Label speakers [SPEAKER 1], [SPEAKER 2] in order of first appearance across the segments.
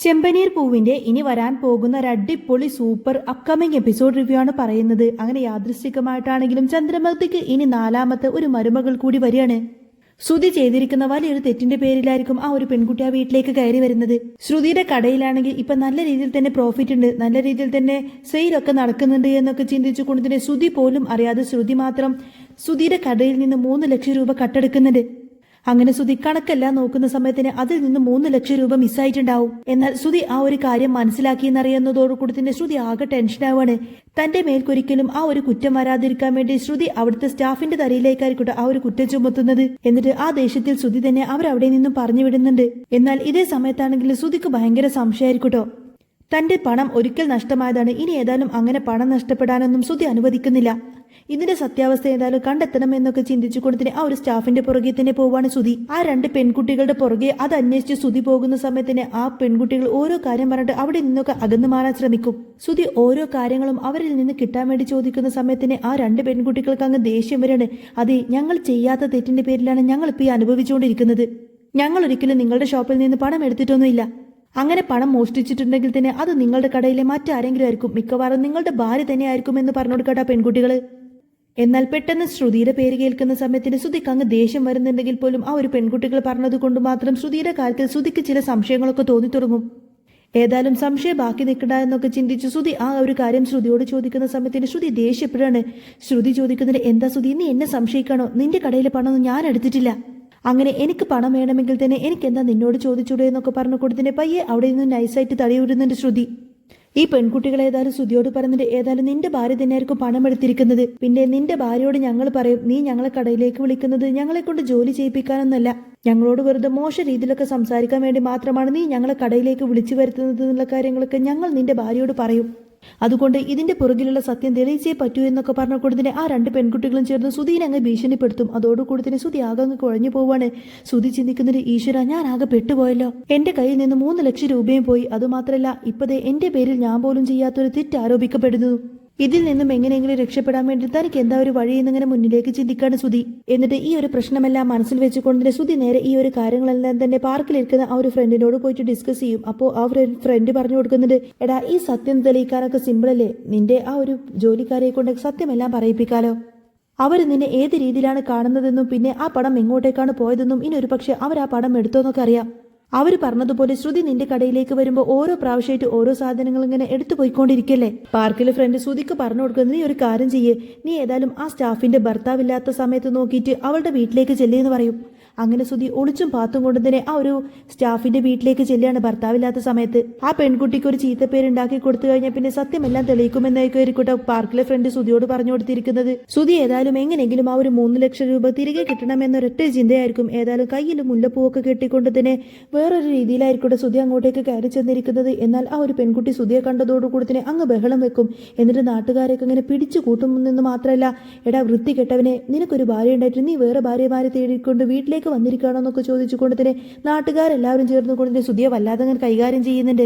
[SPEAKER 1] ചെമ്പനീർ പൂവിന്റെ ഇനി വരാൻ പോകുന്ന ഒരു അടിപൊളി സൂപ്പർ അപ്കമിങ് എപ്പിസോഡ് റിവ്യൂ ആണ് പറയുന്നത്. അങ്ങനെ യാദൃശ്ചികമായിട്ടാണെങ്കിലും ചന്ദ്രമതിക്ക് ഇനി നാലാമത്തെ ഒരു മരുമകൾ കൂടി വരികയാണ്. ശ്രുതി ചെയ്തിരിക്കുന്ന വലിയൊരു തെറ്റിന്റെ പേരിലായിരിക്കും ആ ഒരു പെൺകുട്ടി ആ വീട്ടിലേക്ക് കയറി വരുന്നത്. ശ്രുതിയുടെ കടയിലാണെങ്കിൽ ഇപ്പൊ നല്ല രീതിയിൽ തന്നെ പ്രോഫിറ്റ് ഉണ്ട്, നല്ല രീതിയിൽ തന്നെ സെയിലൊക്കെ നടക്കുന്നുണ്ട് എന്നൊക്കെ ചിന്തിച്ചു കൊണ്ട് തന്നെ ശ്രുതി പോലും അറിയാതെ ശ്രുതി മാത്രം ശ്രുതിയുടെ കടയിൽ നിന്ന് 3 ലക്ഷം രൂപ കട്ടെടുക്കുന്നുണ്ട്. അങ്ങനെ ശ്രുതി കണക്കെല്ലാം നോക്കുന്ന സമയത്തിന് അതിൽ നിന്ന് 3 ലക്ഷം രൂപ മിസ്സായിട്ടുണ്ടാവും. എന്നാൽ ശ്രുതി ആ ഒരു കാര്യം മനസ്സിലാക്കിയെന്നറിയുന്നതോടുകൂടി തന്നെ ശ്രുതി ആകെ ടെൻഷനാവാണ്. തന്റെ മേൽക്കൊരിക്കലും ആ ഒരു കുറ്റം വരാതിരിക്കാൻ വേണ്ടി ശ്രുതി അവിടുത്തെ സ്റ്റാഫിന്റെ തലയിലേക്കായിരിക്കട്ടെ ആ ഒരു കുറ്റം ചുമത്തുന്നത്. എന്നിട്ട് ആ ദേഷ്യത്തിൽ ശ്രുതി തന്നെ അവരവിടെ നിന്നും പറഞ്ഞു വിടുന്നുണ്ട്. എന്നാൽ ഇതേ സമയത്താണെങ്കിൽ ശ്രുതിക്ക് ഭയങ്കര സംശയമായിരിക്കട്ടോ. തന്റെ പണം ഒരിക്കൽ നഷ്ടമായതാണ്, ഇനി ഏതായാലും അങ്ങനെ പണം നഷ്ടപ്പെടാനൊന്നും ശ്രുതി അനുവദിക്കുന്നില്ല. ഇതിന്റെ സത്യാവസ്ഥ ഏതായാലും കണ്ടെത്തണം എന്നൊക്കെ ചിന്തിച്ചുകൊണ്ട് തന്നെ ആ ഒരു സ്റ്റാഫിന്റെ പുറകെ തന്നെ പോവാണ് ശ്രുതി. ആ 2 പെൺകുട്ടികളുടെ പുറകെ അത് അന്വേഷിച്ച് ശ്രുതി പോകുന്ന സമയത്തിന് ആ പെൺകുട്ടികൾ ഓരോ കാര്യം പറഞ്ഞിട്ട് അവിടെ നിന്നൊക്കെ അകന്നു മാറാൻ ശ്രമിക്കും. ശ്രുതി ഓരോ കാര്യങ്ങളും അവരിൽ നിന്ന് കിട്ടാൻ വേണ്ടി ചോദിക്കുന്ന സമയത്തിന് ആ 2 പെൺകുട്ടികൾക്ക് അങ്ങ് ദേഷ്യം വരാണ്. അതെ, ഞങ്ങൾ ചെയ്യാത്ത തെറ്റിന്റെ പേരിലാണ് ഞങ്ങൾ ഇപ്പൊ ഈ അനുഭവിച്ചുകൊണ്ടിരിക്കുന്നത്. ഞങ്ങൾ ഒരിക്കലും നിങ്ങളുടെ ഷോപ്പിൽ നിന്ന് പണം എടുത്തിട്ടൊന്നുമില്ല. അങ്ങനെ പണം മോഷ്ടിച്ചിട്ടുണ്ടെങ്കിൽ തന്നെ അത് നിങ്ങളുടെ കടയിലെ മറ്റാരെങ്കിലും ആയിരിക്കും, മിക്കവാറും നിങ്ങളുടെ ഭാര്യ തന്നെ ആയിരിക്കും എന്ന് പറഞ്ഞു കൊടുക്കട്ടെ പെൺകുട്ടികള്. എന്നാൽ പെട്ടെന്ന് ശ്രുതിയുടെ പേര് കേൾക്കുന്ന സമയത്തിന് ശ്രുതിക്ക് അങ്ങ് ദേഷ്യം വരുന്നുണ്ടെങ്കിൽ പോലും ആ ഒരു പെൺകുട്ടികൾ പറഞ്ഞത് കൊണ്ട് മാത്രം ശ്രുതിയുടെ കാര്യത്തിൽ ശ്രുതിക്ക് ചില സംശയങ്ങളൊക്കെ തോന്നി തുടങ്ങും. ഏതായാലും സംശയം ബാക്കി നിൽക്കണ്ട എന്നൊക്കെ ചിന്തിച്ച് ശ്രുതി ആ ഒരു കാര്യം ശ്രുതിയോട് ചോദിക്കുന്ന സമയത്തിന് ശ്രുതി ദേഷ്യപ്പെടാണ്. ശ്രുതി ചോദിക്കുന്നത്, എന്താ ശ്രുതി, നീ എന്നെ സംശയിക്കാണോ? നിന്റെ കടയിലെ പണമൊന്നും ഞാൻ എടുത്തിട്ടില്ല. അങ്ങനെ എനിക്ക് പണം വേണമെങ്കിൽ തന്നെ എനിക്ക് എന്താ നിന്നോട് ചോദിച്ചൂടെ എന്നൊക്കെ പറഞ്ഞു കൊടുത്തിട്ട് പയ്യെ അവിടെ നിന്ന് നൈസായിട്ട് തടിയൂടുന്നുണ്ട് ശ്രുതി. ഈ പെൺകുട്ടികൾ ഏതായാലും ശ്രുതിയോട് പറഞ്ഞിട്ട്, ഏതായാലും നിന്റെ ഭാര്യ തന്നെയായിരിക്കും പണം എടുത്തിരിക്കുന്നത്. പിന്നെ നിന്റെ ഭാര്യയോട് ഞങ്ങൾ പറയും, നീ ഞങ്ങളെ കടയിലേക്ക് വിളിക്കുന്നത് ഞങ്ങളെ കൊണ്ട് ജോലി ചെയ്യിപ്പിക്കാനൊന്നല്ല, ഞങ്ങളോട് വെറുതെ മോശ രീതിയിലൊക്കെ സംസാരിക്കാൻ വേണ്ടി മാത്രമാണ് നീ ഞങ്ങളെ കടയിലേക്ക് വിളിച്ചു വരുത്തുന്നത് എന്നുള്ള കാര്യങ്ങളൊക്കെ ഞങ്ങൾ നിന്റെ ഭാര്യയോട് പറയും. അതുകൊണ്ട് ഇതിന്റെ പുറകിലുള്ള സത്യം തെളിയിച്ചേ പറ്റൂ എന്നൊക്കെ പറഞ്ഞ കൊടുത്തിട്ട് ആ 2 പെൺകുട്ടികളും ചേർന്ന് ശ്രുതിനെ അങ്ങ് ഭീഷണിപ്പെടുത്തും. അതോടുകൂടി തന്നെ ശ്രുതി ആകെ അങ്ങ് കുഴഞ്ഞു പോവാണ്. ശ്രുതി ചിന്തിക്കുന്നത്, ഈശ്വര, ഞാൻ ആകെ പെട്ടുപോയല്ലോ. എന്റെ കയ്യിൽ നിന്ന് 3 ലക്ഷം രൂപയും പോയി. അതുമാത്രല്ല ഇപ്പതേ എന്റെ പേരിൽ ഞാൻ പോലും ചെയ്യാത്തൊരു തെറ്റ് ആരോപിക്കപ്പെടുന്നു. ഇതിൽ നിന്നും എങ്ങനെയെങ്കിലും രക്ഷപ്പെടാൻ വേണ്ടി തനിക്ക് എന്താ ഒരു വഴി എന്നിങ്ങനെ മുന്നിലേക്ക് ചിന്തിക്കാണ് ശ്രുതി. എന്നിട്ട് ഈ ഒരു പ്രശ്നമെല്ലാം മനസ്സിൽ വെച്ചുകൊണ്ട് ശ്രുതി നേരെ ഈ ഒരു കാര്യങ്ങളെല്ലാം തന്നെ പാർക്കിലിരിക്കുന്ന ആ ഒരു ഫ്രണ്ടിനോട് പോയിട്ട് ഡിസ്കസ് ചെയ്യും. അപ്പോൾ ആ ഒരു ഫ്രണ്ട് പറഞ്ഞു കൊടുക്കുന്നുണ്ട്, എടാ, ഈ സത്യം തെളിയിക്കാനൊക്കെ സിമ്പിളല്ലേ, നിന്റെ ആ ഒരു ജോലിക്കാരെ കൊണ്ട് സത്യമെല്ലാം പറയിപ്പിക്കാലോ. അവർ നിന്നെ ഏത് രീതിയിലാണ് കാണുന്നതെന്നും പിന്നെ ആ പണം എങ്ങോട്ടേക്കാണ് പോയതെന്നും ഇനി ഒരു പക്ഷെ അവർ ആ പണം എടുത്തോന്നൊക്കെ അറിയാം. അവർ പറഞ്ഞതുപോലെ ശ്രുതി നിന്റെ കടയിലേക്ക് വരുമ്പോൾ ഓരോ പ്രാവശ്യമായിട്ട് ഓരോ സാധനങ്ങൾ ഇങ്ങനെ എടുത്തു പോയിക്കൊണ്ടിരിക്കല്ലേ. പാർക്കിലെ ഫ്രണ്ട് ശ്രുതിക്ക് പറഞ്ഞു കൊടുക്കുന്നത്, നീ ഒരു കാര്യം ചെയ്യേ, നീ ഏതായാലും ആ സ്റ്റാഫിന്റെ ഭർത്താവില്ലാത്ത സമയത്ത് നോക്കിയിട്ട് അവളുടെ വീട്ടിലേക്ക് ചെല്ലിയെന്ന് പറയും. അങ്ങനെ ശ്രുതി ഒളിച്ചും പാത്തും കൊണ്ട് തന്നെ ആ ഒരു സ്റ്റാഫിന്റെ വീട്ടിലേക്ക് ചെല്ലുകയാണ് ഭർത്താവില്ലാത്ത സമയത്ത്. ആ പെൺകുട്ടിക്ക് ഒരു ചീത്തപ്പേരുണ്ടാക്കി കൊടുത്തു കഴിഞ്ഞാൽ പിന്നെ സത്യമെല്ലാം തെളിയിക്കുമെന്നായിരിക്കട്ടെ പാർക്കിലെ ഫ്രണ്ട് ശ്രുതിയോട് പറഞ്ഞു കൊടുത്തിരിക്കുന്നത്. ശ്രുതി ഏതായാലും എങ്ങനെയെങ്കിലും ആ ഒരു 3 ലക്ഷം രൂപ തിരികെ കിട്ടണമെന്നൊരൊറ്റ ചിന്തയായിരിക്കും. ഏതായാലും കയ്യിൽ മുല്ലപ്പൂവൊക്കെ കെട്ടിക്കൊണ്ട് തന്നെ വേറൊരു രീതിയിലായിരിക്കും ശ്രുതി അങ്ങോട്ടേക്ക് കയറി ചെന്നിരിക്കുന്നത്. എന്നാൽ ആ ഒരു പെൺകുട്ടി ശ്രുതിയെ കണ്ടതോടുകൂടി തന്നെ അങ്ങ് ബഹളം വെക്കും. എന്നിട്ട് നാട്ടുകാരെയൊക്കെ ഇങ്ങനെ പിടിച്ചു കൂട്ടുമെന്ന് മാത്രമല്ല, എടാ വൃത്തി കെട്ടവനെ, നിനക്കൊരു ഭാര്യ ഉണ്ടായിട്ട് നീ വേറെ ഭാര്യമാരെ തേടിക്കൊണ്ട് വീട്ടിലേക്ക് വന്നിരിക്കുകയാണോ എന്നൊക്കെ ചോദിച്ചുകൊണ്ട് തന്നെ നാട്ടുകാരെല്ലാവരും ചേർന്നുകൊണ്ട് തന്നെ ശ്രുതിയെ വല്ലാതെ അങ്ങനെ കൈകാര്യം ചെയ്യുന്നുണ്ട്.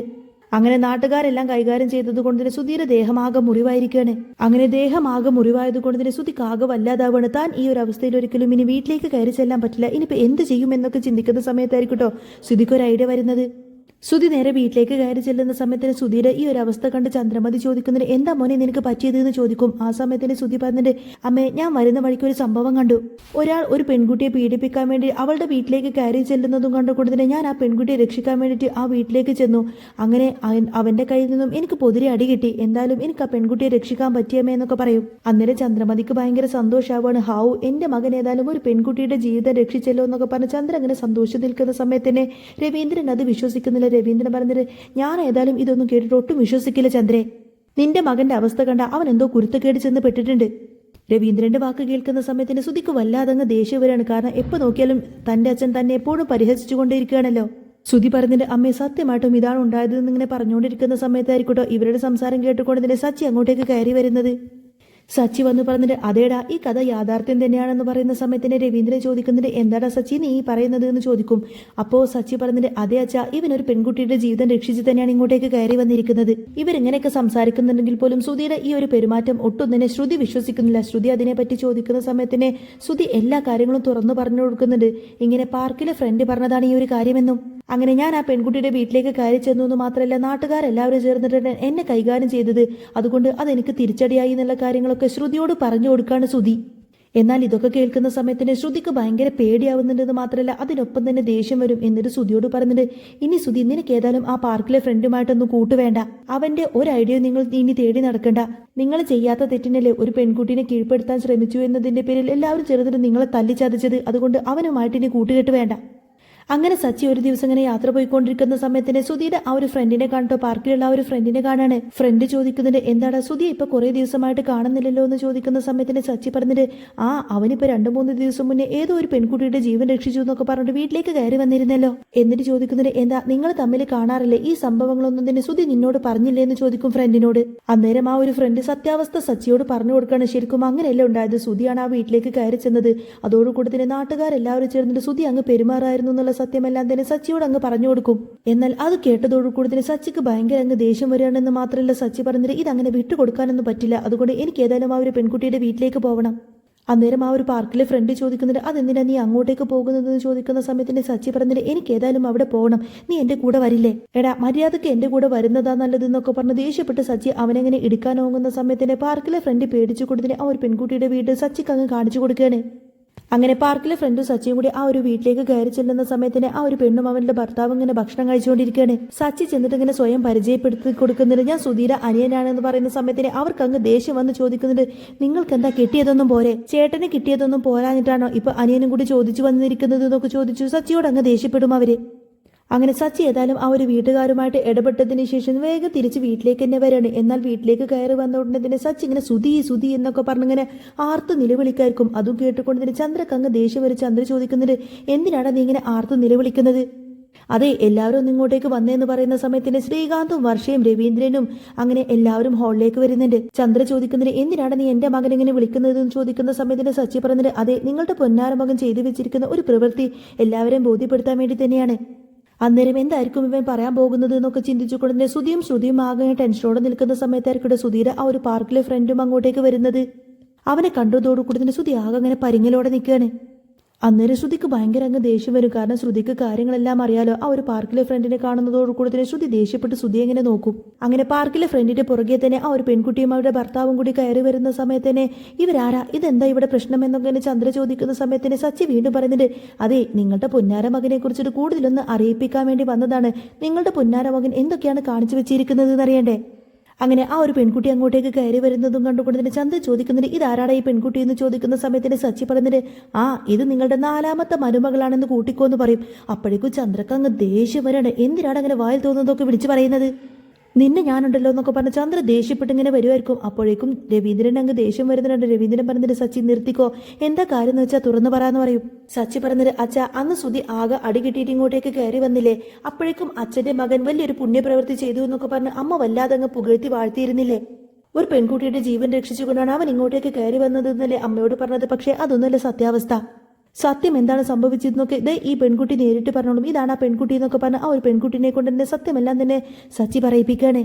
[SPEAKER 1] അങ്ങനെ നാട്ടുകാരെല്ലാം കൈകാര്യം ചെയ്തത് കൊണ്ട് തന്നെ ശ്രുതിയുടെ ദേഹമാകെ മുറിവായിരിക്കുകയാണ്. അങ്ങനെ ദേഹമാകെ മുറിവായത് കൊണ്ട് തന്നെ ശ്രുതിക്ക് ആകെ വല്ലാതാവാണ്. താൻ ഈ ഒരു അവസ്ഥയിൽ ഒരിക്കലും ഇനി വീട്ടിലേക്ക് കയറി ചെല്ലാൻ പറ്റില്ല, ഇനിയിപ്പോൾ എന്ത് ചെയ്യുമെന്നൊക്കെ ചിന്തിക്കുന്ന സമയത്തായിരിക്കട്ടോ ശ്രുതിക്ക് ഒരു ഐഡിയ വരുന്നത്. ശ്രുതി നേരെ വീട്ടിലേക്ക് കയറി ചെല്ലുന്ന സമയത്തിന് ശ്രുതിയുടെ ഈ ഒരു അവസ്ഥ കണ്ട് ചന്ദ്രമതി ചോദിക്കുന്നത്, എന്താ മോനെ നിനക്ക് പറ്റിയത് എന്ന് ചോദിക്കും. ആ സമയത്തിന് ശ്രുതി പറഞ്ഞിട്ട്, അമ്മേ, ഞാൻ വരുന്ന വഴിക്ക് ഒരു സംഭവം കണ്ടു. ഒരാൾ ഒരു പെൺകുട്ടിയെ പീഡിപ്പിക്കാൻ വേണ്ടി അവളുടെ വീട്ടിലേക്ക് കയറി ചെല്ലുന്നതും കണ്ടുകൊണ്ട് തന്നെ ഞാൻ ആ പെൺകുട്ടിയെ രക്ഷിക്കാൻ വേണ്ടിയിട്ട് ആ വീട്ടിലേക്ക് ചെന്നു. അങ്ങനെ അവന്റെ കയ്യിൽ നിന്നും എനിക്ക് പൊതിരെ അടി കിട്ടി. എന്തായാലും എനിക്ക് ആ പെൺകുട്ടിയെ രക്ഷിക്കാൻ പറ്റിയമ്മേ എന്നൊക്കെ പറയും. അന്നേരം ചന്ദ്രമതിക്ക് ഭയങ്കര സന്തോഷമാവാണ്. ഹാവു, എന്റെ മകൻ ഏതായാലും ഒരു പെൺകുട്ടിയുടെ ജീവിതം രക്ഷിച്ചല്ലോ എന്നൊക്കെ പറഞ്ഞ് ചന്ദ്രൻ അങ്ങനെ സന്തോഷം നിൽക്കുന്ന സമയത്തിന് രവീന്ദ്രൻ അത് വിശ്വസിക്കുന്നില്ല. രവീന്ദ്രൻ പറഞ്ഞത്, ഞാൻ ഏതായാലും ഇതൊന്നും കേട്ടിട്ട് ഒട്ടും വിശ്വസിക്കില്ല ചന്ദ്രേ. നിന്റെ മകന്റെ അവസ്ഥ കണ്ട അവൻ എന്തോ കുരുത്തക്കേട് ചെന്ന് പെട്ടിട്ടുണ്ട്. രവീന്ദ്രന്റെ വാക്ക് കേൾക്കുന്ന സമയത്തിന് ശ്രുതിക്ക് വല്ലാതങ്ങ് ദേഷ്യം വരികയാണ്. കാരണം എപ്പോൾ നോക്കിയാലും തന്റെ അച്ഛൻ തന്നെ എപ്പോഴും പരിഹസിച്ചുകൊണ്ടേയിരിക്കുകയാണല്ലോ. ശ്രുതി പറഞ്ഞിട്ട്, അമ്മേ, സത്യമായിട്ടും ഇതാണ് ഉണ്ടായതെന്ന് ഇങ്ങനെ പറഞ്ഞുകൊണ്ടിരിക്കുന്ന സമയത്തായിരിക്കട്ടോ ഇവരുടെ സംസാരം കേട്ടുകൊണ്ട് തന്നെ സച്ചി അങ്ങോട്ടേക്ക് കയറി വരുന്നത്. സച്ചി വന്ന് പറഞ്ഞിട്ട്, അതേടാ, ഈ കഥ യാഥാർത്ഥ്യം തന്നെയാണെന്ന് പറയുന്ന സമയത്തിന് രവീന്ദ്രൻ ചോദിക്കുന്നുണ്ട്, എന്താടാ സച്ചി നീ പറയുന്നത് എന്ന് ചോദിക്കും. അപ്പോൾ സച്ചി പറഞ്ഞിട്ട്, അതേ അച്ഛാ, ഇവനൊരു പെൺകുട്ടിയുടെ ജീവിതം രക്ഷിച്ച് തന്നെയാണ് ഇങ്ങോട്ടേക്ക് കയറി വന്നിരിക്കുന്നത്. ഇവരിങ്ങനെയൊക്കെ സംസാരിക്കുന്നുണ്ടെങ്കിൽ പോലും ശ്രുതിയുടെ ഈ ഒരു പെരുമാറ്റം ഒട്ടും തന്നെ ശ്രുതി വിശ്വസിക്കുന്നില്ല. ശ്രുതി അതിനെപ്പറ്റി ചോദിക്കുന്ന സമയത്തിന് ശ്രുതി എല്ലാ കാര്യങ്ങളും തുറന്നു പറഞ്ഞു കൊടുക്കുന്നുണ്ട്. ഇങ്ങനെ പാർക്കിലെ ഫ്രണ്ട് പറഞ്ഞതാണ് ഈ ഒരു കാര്യമെന്നും അങ്ങനെ ഞാൻ ആ പെൺകുട്ടിയുടെ വീട്ടിലേക്ക് കയറി ചെന്നു എന്ന് മാത്രമല്ല നാട്ടുകാരെല്ലാവരും ചേർന്നിട്ട് എന്നെ കൈകാര്യം ചെയ്തത്, അതുകൊണ്ട് അതെനിക്ക് തിരിച്ചടിയായി എന്നുള്ള കാര്യങ്ങളൊക്കെ ശ്രുതിയോട് പറഞ്ഞു കൊടുക്കാണ് സുധി. എന്നാൽ ഇതൊക്കെ കേൾക്കുന്ന സമയത്തിന് ശ്രുതിക്ക് ഭയങ്കര പേടിയാവുന്നുണ്ടെന്ന് മാത്രമല്ല അതിനൊപ്പം തന്നെ ദേഷ്യം വരും. എന്നിട്ട് ശ്രുതിയോട് പറയുന്നുണ്ട്, ഇനി ശ്രുതി നിനക്ക് ഏതായാലും ആ പാർക്കിലെ ഫ്രണ്ടുമായിട്ടൊന്നും കൂട്ടുവേണ്ട, അവന്റെ ഒരു ഐഡിയ നിങ്ങൾ ഇനി തേടി നടക്കണ്ട. നിങ്ങൾ ചെയ്യാത്ത തെറ്റിനല്ലേ ഒരു പെൺകുട്ടിനെ കീഴ്പ്പെടുത്താൻ ശ്രമിച്ചു എന്നതിന്റെ പേരിൽ എല്ലാവരും ചേർന്നിട്ട് നിങ്ങളെ തല്ലിച്ചതച്ചത്, അതുകൊണ്ട് അവനുമായിട്ട് ഇനി കൂട്ടുകെട്ട് വേണ്ട. അങ്ങനെ സച്ചി ഒരു ദിവസം ഇങ്ങനെ യാത്ര പോയിക്കൊണ്ടിരിക്കുന്ന സമയത്തിന് സുധിയുടെ ആ ഒരു ഫ്രണ്ടിനെ കാണട്ടോ, പാർക്കിലുള്ള ആ ഒരു ഫ്രണ്ടിനെ കാണാണ്. ഫ്രണ്ട് ചോദിക്കുന്നുണ്ട്, എന്താടാ സുധി ഇപ്പൊ കുറെ ദിവസമായിട്ട് കാണുന്നില്ലല്ലോ എന്ന് ചോദിക്കുന്ന സമയത്തിന് സച്ചി പറഞ്ഞിട്ട്, ആ അവനിപ്പോ 2-3 ദിവസം മുന്നേ ഏതോ ഒരു പെൺകുട്ടിയുടെ ജീവൻ രക്ഷിച്ചു എന്നൊക്കെ പറഞ്ഞിട്ട് വീട്ടിലേക്ക് കയറി വന്നിരുന്നല്ലോ. എന്നിട്ട് ചോദിക്കുന്നുണ്ട്, എന്താ നിങ്ങൾ തമ്മിൽ കാണാറില്ലേ, ഈ സംഭവങ്ങളൊന്നും തന്നെ സുധി നിന്നോട് പറഞ്ഞില്ലേ എന്ന് ചോദിക്കും ഫ്രണ്ടിനോട്. അന്നേരം ആ ഒരു ഫ്രണ്ട് സത്യാവസ്ഥ സച്ചിയോട് പറഞ്ഞു കൊടുക്കാണ്. ശരിക്കും അങ്ങനെയല്ല ഉണ്ടായത്, സുധിയാണ് ആ വീട്ടിലേക്ക് കയറി ചെന്നത്. അതോടുകൂടി തന്നെ നാട്ടുകാരെല്ലാവരും ചേർന്നിട്ട് സുധി അങ്ങ് പെരുമാറായിരുന്നു എന്നുള്ള സത്യമെല്ലാം തന്നെ സച്ചിയോട് അങ്ങ് പറഞ്ഞു കൊടുക്കും. എന്നാൽ അത് കേട്ടതോടുകൂടി തന്നെ സച്ചിക്ക് ഭയങ്കര അങ്ങ് ദേഷ്യം വരികയാണെന്ന് മാത്രമല്ല സച്ചി പറഞ്ഞിട്ട് ഇതങ്ങനെ വിട്ടുകൊടുക്കാനൊന്നും പറ്റില്ല, അതുകൊണ്ട് എനിക്ക് ഏതായാലും ആ ഒരു പെൺകുട്ടിയുടെ വീട്ടിലേക്ക് പോകണം. അന്നേരം ആ ഒരു പാർക്കിലെ ഫ്രണ്ട് ചോദിക്കുന്നുണ്ട്, അതെന്തിനാ നീ അങ്ങോട്ടേക്ക് പോകുന്നതെന്ന് ചോദിക്കുന്ന സമയത്തിന് സച്ചി പറഞ്ഞിട്ട് എനിക്ക് ഏതായാലും അവിടെ പോകണം, നീ എന്റെ കൂടെ വരില്ലേ? എടാ മര്യാദക്ക് എന്റെ കൂടെ വരുന്നതാ നല്ലതെന്നൊക്കെ പറഞ്ഞ് ദേഷ്യപ്പെട്ട് സച്ചി അവനെങ്ങനെ ഇടിക്കാനോങ്ങുന്ന സമയത്തിന് പാർക്കിലെ ഫ്രണ്ട് പേടിച്ചു കൊടുത്തിട്ട് ആ ഒരു പെൺകുട്ടിയുടെ വീട് സച്ചിക്ക് അങ്ങ് കാണിച്ചു കൊടുക്കുകയാണ്. അങ്ങനെ പാർക്കിലെ ഫ്രണ്ടും സച്ചിയും കൂടി ആ ഒരു വീട്ടിലേക്ക് കയറി ചെല്ലുന്ന സമയത്തിന് ആ ഒരു പെണ്ണും അവന്റെ ഭർത്താവും ഇങ്ങനെ ഭക്ഷണം കഴിച്ചുകൊണ്ടിരിക്കുകയാണ്. സച്ചി ചെന്നിട്ട് ഇങ്ങനെ സ്വയം പരിചയപ്പെടുത്തി കൊടുക്കുന്നുണ്ട്, ഞാൻ സുധീര അനിയനാണെന്ന് പറയുന്ന സമയത്തിന് അവർക്ക് അങ്ങ് ദേഷ്യം വന്ന് ചോദിക്കുന്നുണ്ട്, നിങ്ങൾക്ക് എന്താ കിട്ടിയതൊന്നും പോരെ, ചേട്ടന് കിട്ടിയതൊന്നും പോരാഞ്ഞിട്ടാണോ ഇപ്പൊ അനിയനും കൂടി ചോദിച്ചു വന്നിരിക്കുന്നത് എന്നൊക്കെ ചോദിച്ചു സച്ചിയോട് അങ്ങ് ദേഷ്യപ്പെടും അവര്. അങ്ങനെ സച്ചി ഏതായാലും ആ ഒരു വീട്ടുകാരുമായിട്ട് ഇടപെട്ടതിന് ശേഷം വേഗം തിരിച്ച് വീട്ടിലേക്ക് തന്നെ വരികയാണ്. എന്നാൽ വീട്ടിലേക്ക് കയറി വന്ന ഉടനെ തന്നെ സച്ചി ഇങ്ങനെ സുധി സുധി എന്നൊക്കെ പറഞ്ഞിങ്ങനെ ആർത്ത് നിലവിളിക്കായിരിക്കും. അതും കേട്ടുകൊണ്ട് തന്നെ ചന്ദ്രക്ക് അങ്ങ് ദേഷ്യം വരെ ചന്ദ്ര ചോദിക്കുന്നുണ്ട്, എന്തിനാണ് നീ ഇങ്ങനെ ആർത്ത് നിലവിളിക്കുന്നത്? അതെ എല്ലാവരും ഒന്ന് ഇങ്ങോട്ടേക്ക് വന്നേന്ന് പറയുന്ന സമയത്തിന് ശ്രീകാന്തും വർഷയും രവീന്ദ്രനും അങ്ങനെ എല്ലാവരും ഹാളിലേക്ക് വരുന്നുണ്ട്. ചന്ദ്ര ചോദിക്കുന്നതിന് എന്തിനാണ് നീ എന്റെ മകൻ ഇങ്ങനെ വിളിക്കുന്നത് എന്ന് ചോദിക്കുന്ന സമയത്തിന് സച്ചി പറഞ്ഞിട്ട്, അതെ നിങ്ങളുടെ പൊന്നാര മകൻ ചെയ്തു വെച്ചിരിക്കുന്ന ഒരു പ്രവൃത്തി എല്ലാവരെയും ബോധ്യപ്പെടുത്താൻ വേണ്ടി തന്നെയാണ്. അന്നേരം എന്തായിരിക്കും ഇവൻ പറയാൻ പോകുന്നത് എന്നൊക്കെ ചിന്തിച്ചുകൊണ്ട് തന്നെ ശ്രുതിയും ആകെ ടെൻഷനോടെ നിൽക്കുന്ന സമയത്തായിരിക്കും സുധീര ആ ഒരു പാർക്കിലെ ഫ്രണ്ടും അങ്ങോട്ടേക്ക് വരുന്നത്. അവനെ കണ്ടതോടുകൂടി തന്നെ ശ്രുതി ആകെ അങ്ങനെ പരിങ്ങലോടെ നിൽക്കുകയാണ്. അന്നേരം ശ്രുതിക്ക് ഭയങ്കര അങ്ങ് ദേഷ്യം വരും, കാരണം ശ്രുതിക്ക് കാര്യങ്ങളെല്ലാം അറിയാലോ. ആ ഒരു പാർക്കിലെ ഫ്രണ്ടിനെ കാണുന്നതോടുകൂടി തന്നെ ശ്രുതി ദേഷ്യപ്പെട്ട് ശ്രുതി എങ്ങനെ നോക്കും. അങ്ങനെ പാർക്കിലെ ഫ്രണ്ടിന്റെ പുറകെ തന്നെ ആ ഒരു പെൺകുട്ടിയും അവരുടെ ഭർത്താവും കൂടി കയറി വരുന്ന സമയത്ത് തന്നെ ഇവരാരാ, ഇതെന്താ ഇവിടെ പ്രശ്നം എന്നൊക്കെ ചന്ദ്ര ചോദിക്കുന്ന സമയത്തിന് സച്ചി വീണ്ടും പറയുന്നുണ്ട്, അതെ നിങ്ങളുടെ പൊന്നാര മകനെ കുറിച്ചിട്ട് കൂടുതലൊന്ന് അറിയിപ്പിക്കാൻ വേണ്ടി വന്നതാണ്, നിങ്ങളുടെ പൊന്നാര മകൻ എന്തൊക്കെയാണ് കാണിച്ചു വെച്ചിരിക്കുന്നത് എന്നറിയണ്ടേ. അങ്ങനെ ആ ഒരു പെൺകുട്ടി അങ്ങോട്ടേക്ക് കയറി വരുന്നതും കണ്ടുകൊണ്ട് തന്നെ ചന്ദ്ര ചോദിക്കുന്നുണ്ട്, ഇതാരാടാ ഈ പെൺകുട്ടി എന്ന് ചോദിക്കുന്ന സമയത്തിന് സച്ചി പറയുന്നുണ്ട്, ആ ഇത് നിങ്ങളുടെ 4ാമത്തെ മരുമകളാണെന്ന് കൂട്ടിക്കോന്ന് പറയും. അപ്പോഴേക്കും ചന്ദ്രക്ക് അങ്ങ് ദേഷ്യം വരാണ്, എന്തിനാണ് അങ്ങനെ വായിൽ തോന്നുന്നതൊക്കെ വിളിച്ചു പറയുന്നത്, നിന്നെ ഞാനുണ്ടല്ലോ എന്നൊക്കെ പറഞ്ഞ് ചന്ദ്ര ദേഷ്യപ്പെട്ട് ഇങ്ങനെ വരുമായിരിക്കും. അപ്പോഴേക്കും രവീന്ദ്രൻ അങ്ങ് ദേഷ്യം വരുന്നുണ്ട്. രവീന്ദ്രൻ പറഞ്ഞിട്ട്, സച്ചി നിർത്തിക്കോ, എന്താ കാര്യം എന്ന് വെച്ചാൽ തുറന്നു പറയാന്ന് പറയും. സച്ചി പറഞ്ഞിട്ട്, അച്ഛ അന്ന് സുധി ആകെ അടി കിട്ടിയിട്ട് ഇങ്ങോട്ടേക്ക് കയറി വന്നില്ലേ, അപ്പോഴേക്കും അച്ഛന്റെ മകൻ വലിയൊരു പുണ്യപ്രവൃത്തി ചെയ്തു എന്നൊക്കെ പറഞ്ഞ് അമ്മ വല്ലാതെ അങ്ങ് പുകഴ്ത്തി വാഴ്ത്തിയിരുന്നില്ലേ, ഒരു പെൺകുട്ടിയുടെ ജീവൻ രക്ഷിച്ചുകൊണ്ടാണ് അവൻ ഇങ്ങോട്ടേക്ക് കയറി വന്നത് എന്നല്ലേ അമ്മയോട് പറഞ്ഞത്. പക്ഷെ അതൊന്നുമല്ല സത്യാവസ്ഥ, സത്യം എന്താണ് സംഭവിച്ചതെന്നൊക്കെ ഇതേ ഈ പെൺകുട്ടി നേരിട്ട് പറഞ്ഞോളും, ഇതാണ് ആ പെൺകുട്ടി എന്നൊക്കെ പറഞ്ഞ ആ ഒരു പെൺകുട്ടിനെ കൊണ്ട് തന്നെ സത്യമെല്ലാം തന്നെ സച്ചി പറയിപ്പിക്കുകയാണ്.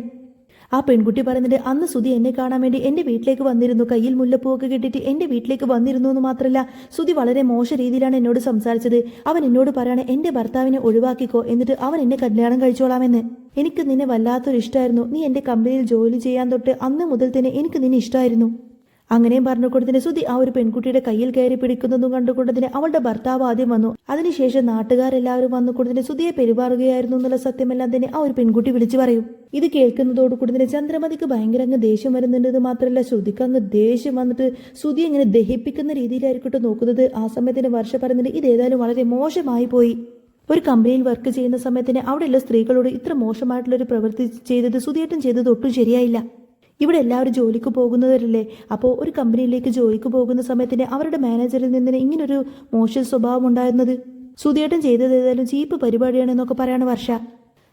[SPEAKER 1] ആ പെൺകുട്ടി പറയുന്നത്, അന്ന് സുധി എന്നെ കാണാൻ വേണ്ടി എൻ്റെ വീട്ടിലേക്ക് വന്നിരുന്നു, കയ്യിൽ മുല്ലപ്പൂവൊക്കെ കിട്ടിയിട്ട് എൻ്റെ വീട്ടിലേക്ക് വന്നിരുന്നു എന്ന് മാത്രമല്ല സുധി വളരെ മോശ രീതിയിലാണ് എന്നോട് സംസാരിച്ചത്. അവൻ എന്നോട് പറയാണ് എൻ്റെ ഭർത്താവിനെ ഒഴിവാക്കിക്കോ, എന്നിട്ട് അവൻ എന്നെ കല്യാണം കഴിച്ചോളാമെന്ന്. എനിക്ക് നിന്നെ വല്ലാത്തൊരു ഇഷ്ടമായിരുന്നു, നീ എൻ്റെ കമ്പനിയിൽ ജോലി ചെയ്യാൻ തൊട്ട് അന്ന് മുതൽ തന്നെ എനിക്ക് നിന്നെ ഇഷ്ടമായിരുന്നു. അങ്ങനെയും പറഞ്ഞുകൊണ്ടതിന് സുധി ആ ഒരു പെൺകുട്ടിയുടെ കയ്യിൽ കയറി പിടിക്കുന്നതും കണ്ടുകൊണ്ടതിന് അവളുടെ ഭർത്താവ് ആദ്യം വന്നു. അതിനുശേഷം നാട്ടുകാരെല്ലാവരും വന്നുകൊണ്ടതിന് സുധിയെ പെരുമാറുകയായിരുന്നു എന്നുള്ള സത്യമെല്ലാം തന്നെ ആ ഒരു പെൺകുട്ടി വിളിച്ചു പറയും. ഇത് കേൾക്കുന്നതോടുകൂടി തന്നെ ചന്ദ്രമതിക്ക് ഭയങ്കര അങ്ങ് ദേഷ്യം വരുന്നുണ്ടെന്ന് മാത്രമല്ല ശ്രുതിക്ക് അങ്ങ് ദേഷ്യം വന്നിട്ട് സുധി ഇങ്ങനെ ദഹിപ്പിക്കുന്ന രീതിയിലായിരിക്കട്ടെ നോക്കുന്നത്. ആ സമയത്തിന് വർഷ പറയുന്നത്, ഇതേതായാലും വളരെ മോശമായി പോയി, ഒരു കമ്പനിയിൽ വർക്ക് ചെയ്യുന്ന സമയത്തിന് അവിടെയുള്ള സ്ത്രീകളോട് ഇത്ര മോശമായിട്ടുള്ളൊരു പ്രവൃത്തി ചെയ്തത് സുധിയേട്ടൻ ചെയ്തത് ഒട്ടും ശരിയായില്ല. ഇവിടെ എല്ലാവരും ജോലിക്ക് പോകുന്നവരല്ലേ, അപ്പോൾ ഒരു കമ്പനിയിലേക്ക് ജോലിക്ക് പോകുന്ന സമയത്തിന് അവരുടെ മാനേജറിൽ നിന്ന് ഇങ്ങനൊരു മോശം സ്വഭാവം ഉണ്ടായിരുന്നത് സുധിയേട്ടൻ ചെയ്തത് ഏതായാലും ചീപ്പ് പരിപാടിയാണെന്നൊക്കെ പറയാണ് വർഷ.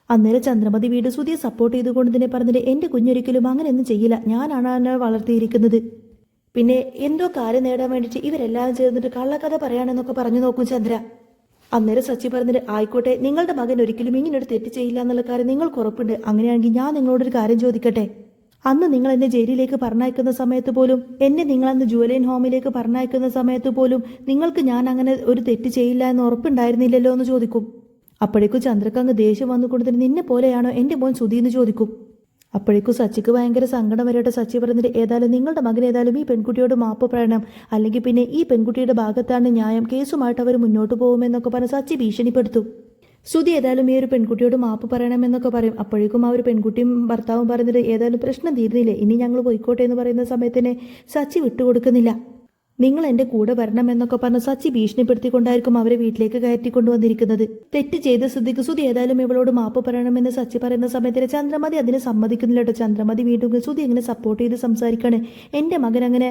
[SPEAKER 1] അന്നേരം ചന്ദ്രമതി വീട് സുധിയെ സപ്പോർട്ട് ചെയ്തുകൊണ്ട് തന്നെ പറഞ്ഞിട്ട്, എൻ്റെ കുഞ്ഞൊരിക്കലും അങ്ങനെയൊന്നും ചെയ്യില്ല, ഞാനാണ് അവനെ വളർത്തിയിരിക്കുന്നത്, പിന്നെ എന്തോ കാര്യം നേടാൻ വേണ്ടിയിട്ട് ഇവരെല്ലാം ചേർന്നിട്ട് കള്ളക്കഥ പറയാണെന്നൊക്കെ പറഞ്ഞു നോക്കും ചന്ദ്ര. അന്നേരം സച്ചി പറഞ്ഞിട്ട്, ആയിക്കോട്ടെ നിങ്ങളുടെ മകൻ ഒരിക്കലും ഇങ്ങനൊരു തെറ്റ് ചെയ്യില്ല എന്നുള്ള കാര്യം നിങ്ങൾക്ക് ഉറപ്പുണ്ട്, അങ്ങനെയാണെങ്കിൽ ഞാൻ നിങ്ങളോടൊരു കാര്യം ചോദിക്കട്ടെ, അന്ന് നിങ്ങൾ എന്നെ ജയിലിലേക്ക് പറഞ്ഞയക്കുന്ന സമയത്ത് പോലും, എന്നെ നിങ്ങളന്ന് ജുവലൈൻ ഹോമിലേക്ക് പറഞ്ഞയക്കുന്ന സമയത്ത് പോലും നിങ്ങൾക്ക് ഞാൻ അങ്ങനെ ഒരു തെറ്റ് ചെയ്യില്ല എന്ന് ഉറപ്പുണ്ടായിരുന്നില്ലല്ലോ എന്ന് ചോദിക്കും. അപ്പോഴേക്കും ചന്ദ്രക്ക് അങ്ങ് ദേഷ്യം വന്നുകൊണ്ട് നിന്നെ പോലെയാണോ എൻ്റെ മോൻ സുധി എന്ന് ചോദിക്കും. അപ്പോഴേക്കും സച്ചിക്ക് ഭയങ്കര സങ്കടം വരട്ടെ. സച്ചി പറഞ്ഞിട്ട് ഏതായാലും നിങ്ങളുടെ മകൻ ഏതായാലും ഈ പെൺകുട്ടിയോട് മാപ്പ് പറയണം, അല്ലെങ്കിൽ പിന്നെ ഈ പെൺകുട്ടിയുടെ ഭാഗത്താണ് ന്യായം, കേസുമായിട്ട് അവർ മുന്നോട്ട് പോകുമെന്നൊക്കെ പറഞ്ഞ് സച്ചി ഭീഷണിപ്പെടുത്തും. സുധി ഏതായാലും ഈ ഒരു പെൺകുട്ടിയോട് മാപ്പ് പറയണമെന്നൊക്കെ പറയും. അപ്പോഴേക്കും ആ ഒരു പെൺകുട്ടിയും ഭർത്താവും പറഞ്ഞിട്ട് ഏതായാലും പ്രശ്നം തീർന്നില്ലേ, ഇനി ഞങ്ങൾ പോയിക്കോട്ടെ എന്ന് പറയുന്ന സമയത്തിന് സച്ചി വിട്ടുകൊടുക്കുന്നില്ല. നിങ്ങൾ എൻ്റെ കൂടെ വരണമെന്നൊക്കെ പറഞ്ഞ് സച്ചി ഭീഷണിപ്പെടുത്തിക്കൊണ്ടായിരിക്കും അവരെ വീട്ടിലേക്ക് കയറ്റിക്കൊണ്ടുവന്നിരിക്കുന്നത്. തെറ്റ് ചെയ്ത സ്ഥിതിക്ക് സുധി ഏതായാലും ഇവളോട് മാപ്പ് പറയണമെന്ന് സച്ചി പറയുന്ന സമയത്തിന് ചന്ദ്രമതി അതിനെ സമ്മതിക്കുന്നില്ല കേട്ടോ. ചന്ദ്രമതി വീണ്ടും സുധി എങ്ങനെ സപ്പോർട്ട് ചെയ്ത് സംസാരിക്കാണ്, എൻ്റെ മകൻ അങ്ങനെ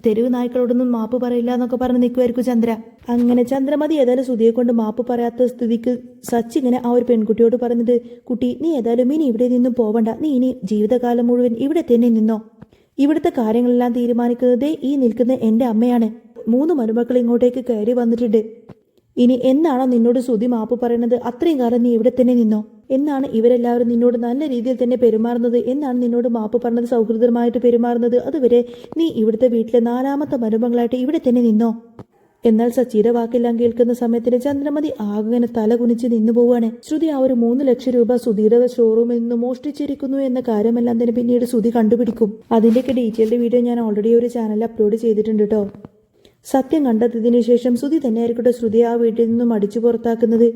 [SPEAKER 1] തെരുവ് നായ്ക്കളോടൊന്നും മാപ്പ് പറയില്ല എന്നൊക്കെ പറഞ്ഞ് നിൽക്കുമായിരിക്കും ചന്ദ്ര. അങ്ങനെ ചന്ദ്രമതി ഏതായാലും സുധിയെ കൊണ്ട് മാപ്പ് പറയാത്ത സ്ഥിതിക്ക് സച്ചി ഇങ്ങനെ ആ ഒരു പെൺകുട്ടിയോട് പറഞ്ഞിട്ട്, കുട്ടി നീ ഏതായാലും ഇനി ഇവിടെ നിന്നും പോവണ്ട, നീ ഇനി ജീവിതകാലം മുഴുവൻ ഇവിടെ തന്നെ നിന്നോ, ഇവിടുത്തെ കാര്യങ്ങളെല്ലാം തീരുമാനിക്കുന്നത് ഈ നിൽക്കുന്ന എൻ്റെ അമ്മയാണ്. 3 മരുമക്കൾ ഇങ്ങോട്ടേക്ക് കയറി വന്നിട്ടുണ്ട്. ഇനി എന്നാണോ നിന്നോട് സുധി മാപ്പ് പറയുന്നത് അത്രയും കാലം നീ ഇവിടെ തന്നെ നിന്നോ, എന്നാണ് ഇവരെല്ലാവരും നിന്നോട് നല്ല രീതിയിൽ തന്നെ പെരുമാറുന്നത്, എന്നാണ് നിന്നോട് മാപ്പ് പറഞ്ഞത് സൗഹൃദമായിട്ട് പെരുമാറുന്നത്, അതുവരെ നീ ഇവിടുത്തെ വീട്ടിലെ 4ാമത്തെ മരുമകളായിട്ട് ഇവിടെ തന്നെ നിന്നോ. എന്നാൽ സച്ചിയുടെ വാക്കെല്ലാം കേൾക്കുന്ന സമയത്തിന് ചന്ദ്രമതി ആകെ തല കുനിച്ച് നിന്നു പോവാണ്. ശ്രുതി ആ ഒരു 3 ലക്ഷം രൂപ സുധിയുടെ ഷോറൂമിൽ നിന്ന് മോഷ്ടിച്ചിരിക്കുന്നു എന്ന കാര്യമെല്ലാം തന്നെ പിന്നീട് സുധി കണ്ടുപിടിക്കും. അതിൻ്റെയൊക്കെ ഡീറ്റെയിൽഡ് വീഡിയോ ഞാൻ ഓൾറെഡി ഒരു ചാനലിൽ അപ്ലോഡ് ചെയ്തിട്ടുണ്ട് കേട്ടോ. സത്യം കണ്ടെത്തിയതിനു ശേഷം സുധി തന്നെയായിരിക്കട്ടെ ശ്രുതി ആ വീട്ടിൽ നിന്നും അടിച്ചു പുറത്താക്കുന്നത്.